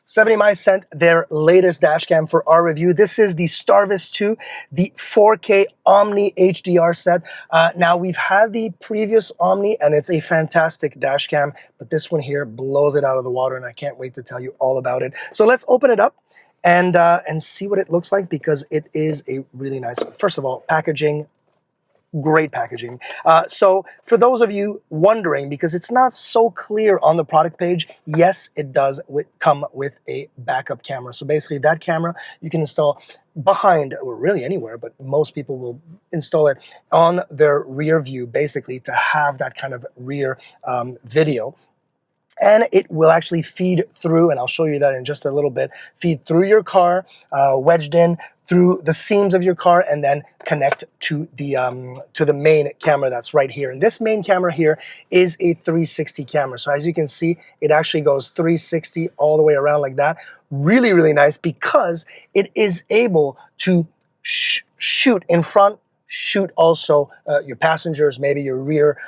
70mi sent their latest dash cam for our review. This is the STARVIS 2, the 4K Omni HDR set. Now, we've had the previous Omni, and it's a fantastic dash cam, but this one here blows it out of the water, and I can't wait to tell you all about it. So let's open it up and see what it looks like, because it is a really nice, first of all, packaging. Great packaging. So for those of you wondering, because it's not so clear on the product page, yes, it does come with a backup camera. So basically that camera you can install behind, or really anywhere, but most people will install it on their rear view, basically to have that kind of rear video. And it will actually feed through, and I'll show you that in just a little bit, feed through your car, wedged in through the seams of your car, and then connect to the main camera that's right here. And this main camera here is a 360 camera. So as you can see, it actually goes 360 all the way around like that. Really, really nice, because it is able to shoot in front, shoot also your passengers, maybe your rear,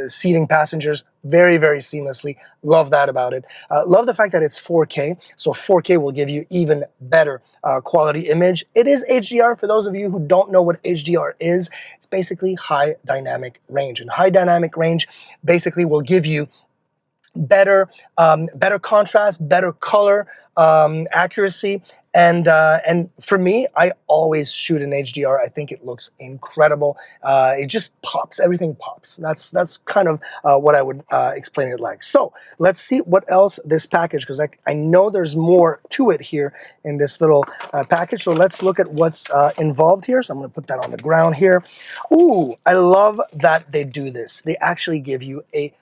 seating passengers, very, very seamlessly. Love that about it. Love the fact that it's 4K, so 4K will give you even better quality image. It is HDR. For those of you who don't know what HDR is, it's basically high dynamic range, and high dynamic range basically will give you better contrast, better color accuracy. And for me, I always shoot in HDR. I think it looks incredible. It just pops. Everything pops. That's kind of what I would explain it like. So let's see what else this package, because I know there's more to it here in this little package. So let's look at what's involved here. So I'm going to put that on the ground here. Ooh, I love that they do this. They actually give you a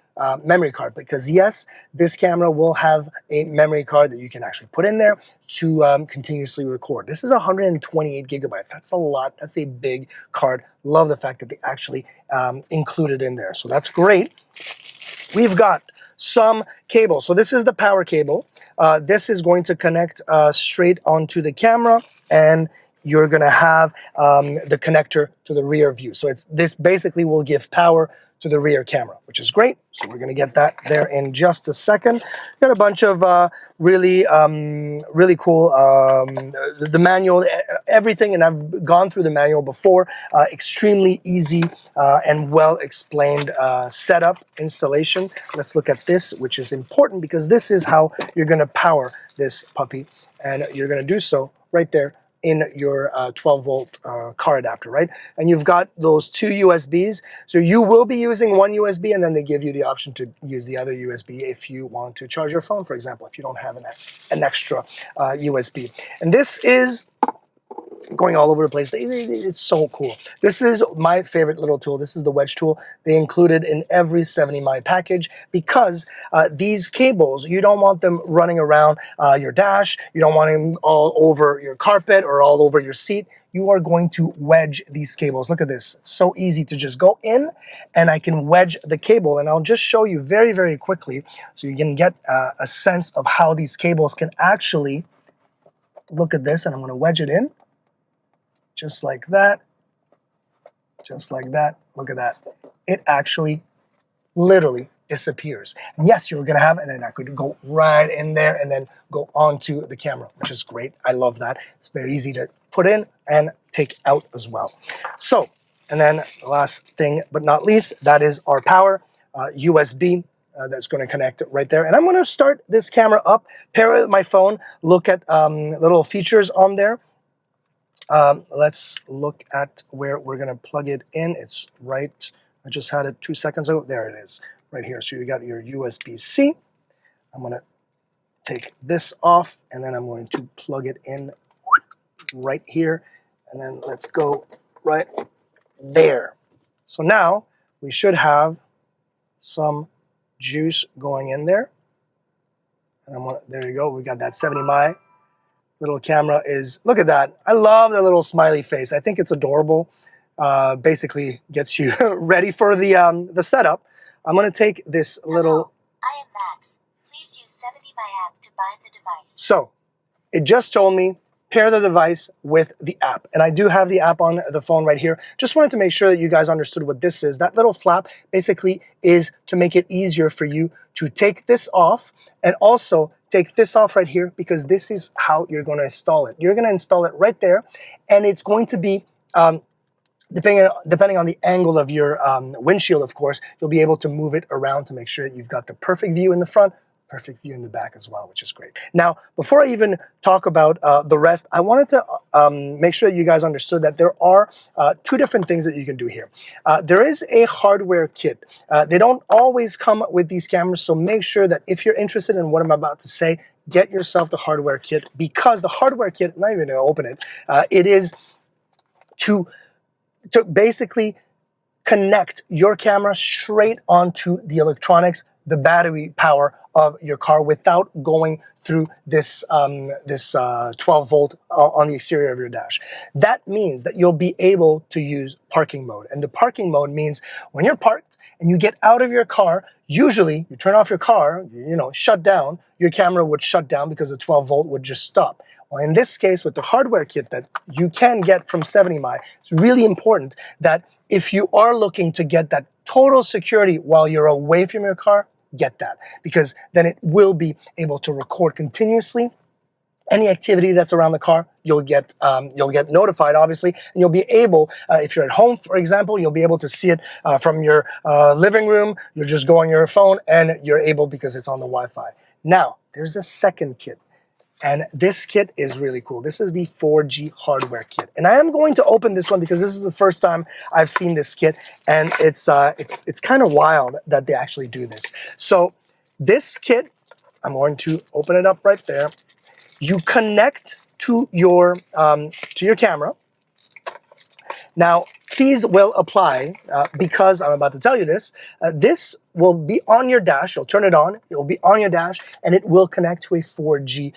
memory card, because yes, this camera will have a memory card that you can actually put in there to continuously record. This is 128 gigabytes. That's a lot. That's a big card. Love the fact that they actually include it in there. So that's great. We've got some cable. So this is the power cable. This is going to connect straight onto the camera, and you're going to have the connector to the rear view. So this basically will give power to the rear camera, which is great. So we're going to get that there in just a second. Got a bunch of really cool, the manual, everything, and I've gone through the manual before. Extremely easy and well explained setup, installation. Let's look at this, which is important, because this is how you're going to power this puppy, and you're going to do so right there in your 12-volt car adapter, right? And you've got those two USBs. So you will be using one USB, and then they give you the option to use the other USB if you want to charge your phone, for example, if you don't have an extra USB. And this is going all over the place. It's so cool. This is my favorite little tool. This is the wedge tool. They included in every 70mi package, because these cables, you don't want them running around your dash. You don't want them all over your carpet or all over your seat. You are going to wedge these cables. Look at this. So easy to just go in, and I can wedge the cable. And I'll just show you very, very quickly so you can get a sense of how these cables can actually, look at this, and I'm going to wedge it in. Just like that, just like that. Look at that. It actually literally disappears. And yes, you're gonna have, and then I could go right in there and then go onto the camera, which is great. I love that. It's very easy to put in and take out as well. So, and then the last thing but not least, that is our power USB. That's going to connect right there. And I'm going to start this camera up, pair it with my phone, look at little features on there. Let's look at where we're going to plug it in. It's right, I just had it 2 seconds ago. There it is, right here. So you got your USB-C. I'm going to take this off, and then I'm going to plug it in right here. And then let's go right there. So now we should have some juice going in there. And there you go. We got that 70mi. Little camera is, look at that. I love the little smiley face. I think it's adorable. Basically gets you ready for the setup. I'm going to take this little... I am Max. Please use 70mi app to bind the device. So, it just told me pair the device with the app. And I do have the app on the phone right here. Just wanted to make sure that you guys understood what this is. That little flap basically is to make it easier for you to take this off and also take this off right here, because this is how you're going to install it. You're going to install it right there, and it's going to be depending on the angle of your windshield, of course, you'll be able to move it around to make sure that you've got the perfect view in the front, perfect view in the back as well, which is great. Now, before I even talk about the rest, I wanted to make sure that you guys understood that there are two different things that you can do here. There is a hardware kit. They don't always come with these cameras, so make sure that if you're interested in what I'm about to say, get yourself the hardware kit, because the hardware kit, I'm not even going to open it, it is to basically connect your camera straight onto the electronics, the battery power of your car, without going through this 12 volt on the exterior of your dash. That means that you'll be able to use parking mode. And the parking mode means when you're parked and you get out of your car, usually you turn off your car, shut down, your camera would shut down because the 12 volt would just stop. Well, in this case, with the hardware kit that you can get from 70mi, it's really important that if you are looking to get that total security while you're away from your car, get that, because then it will be able to record continuously. Any activity that's around the car, you'll get notified, obviously, and you'll be able, if you're at home, for example, you'll be able to see it from your living room. You'll just go on your phone, and you're able, because it's on the Wi-Fi. Now, there's a second kit. And this kit is really cool. This is the 4G hardware kit. And I am going to open this one because this is the first time I've seen this kit, and it's kind of wild that they actually do this. So this kit, I'm going to open it up right there. You connect to your camera. Now, fees will apply because I'm about to tell you this. This will be on your dash. You'll turn it on. It will be on your dash, and it will connect to a 4G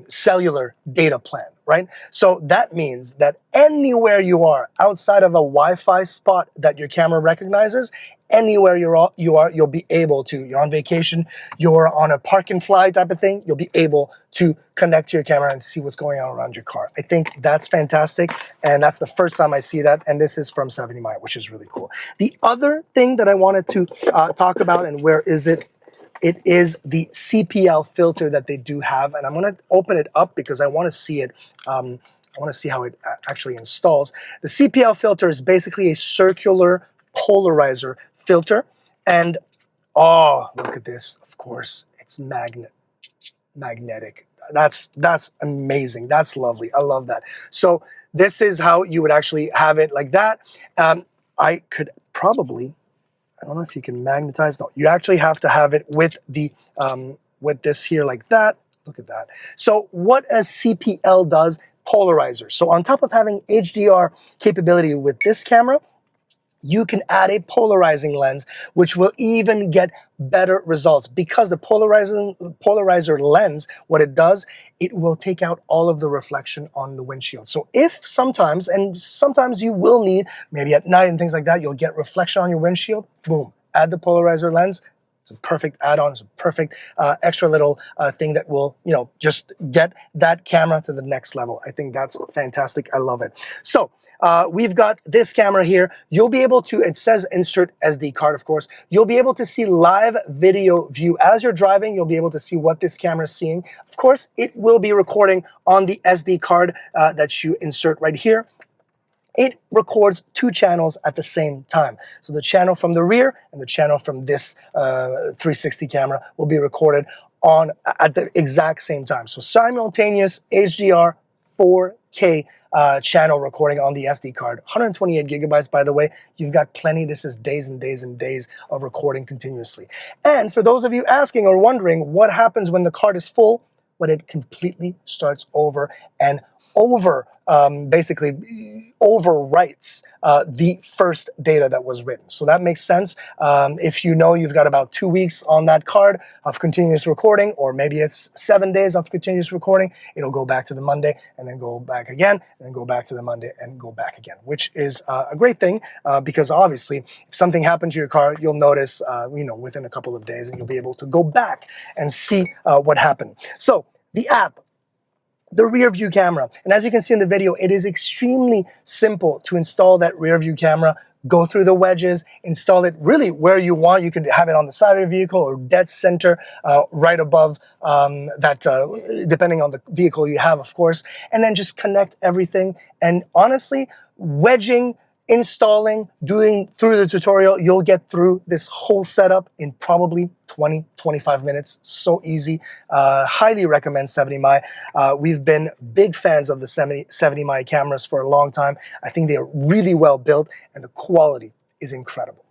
cellular data plan, right? So that means that anywhere you are outside of a Wi-Fi spot that your camera recognizes, anywhere you'll be able to. You're on vacation, you're on a park and fly type of thing, you'll be able to connect to your camera and see what's going on around your car. I think that's fantastic, and that's the first time I see that, and this is from 70mi, which is really cool. The other thing that I wanted to talk about, and where is it? It is the CPL filter that they do have, and I'm going to open it up because I want to see it. I want to see how it actually installs. The CPL filter is basically a circular polarizer filter, and oh, look at this. Of course, it's magnetic. That's amazing. That's lovely. I love that. So this is how you would actually have it, like that. I could probably, I don't know if you can magnetize. No, you actually have to have it with the with this here, like that. Look at that. So what a CPL does, polarizer. So on top of having HDR capability with this camera, you can add a polarizing lens, which will even get better results, because the polarizer lens, what it does, it will take out all of the reflection on the windshield. So if sometimes you will need, maybe at night and things like that, you'll get reflection on your windshield, boom, add the polarizer lens. It's a perfect add-on. It's a perfect extra little thing that will, just get that camera to the next level. I think that's fantastic. I love it. So we've got this camera here. You'll be able to, it says insert SD card, of course. You'll be able to see live video view. As you're driving, you'll be able to see what this camera is seeing. Of course, it will be recording on the SD card that you insert right here. It records 2 channels at the same time. So the channel from the rear and the channel from this 360 camera will be recorded at the exact same time. So simultaneous HDR 4K channel recording on the SD card. 128 gigabytes, by the way. You've got plenty. This is days and days and days of recording continuously. And for those of you asking or wondering what happens when the card is full, when it completely starts over and basically overwrites the first data that was written. So that makes sense. If you know you've got about 2 weeks on that card of continuous recording, or maybe it's 7 days of continuous recording, it'll go back to the Monday and then go back again, and then go back to the Monday and go back again, which is a great thing because obviously if something happened to your car, you'll notice within a couple of days, and you'll be able to go back and see what happened. So the app. the rear view camera. And as you can see in the video, it is extremely simple to install that rear view camera. Go through the wedges, install it really where you want. You can have it on the side of your vehicle or dead center, right above depending on the vehicle you have, of course. And then just connect everything. And honestly, wedging, installing, doing through the tutorial, you'll get through this whole setup in probably 20-25 minutes. So easy. Highly recommend 70mi. We've been big fans of the 70mi cameras for a long time. I think they're really well built and the quality is incredible.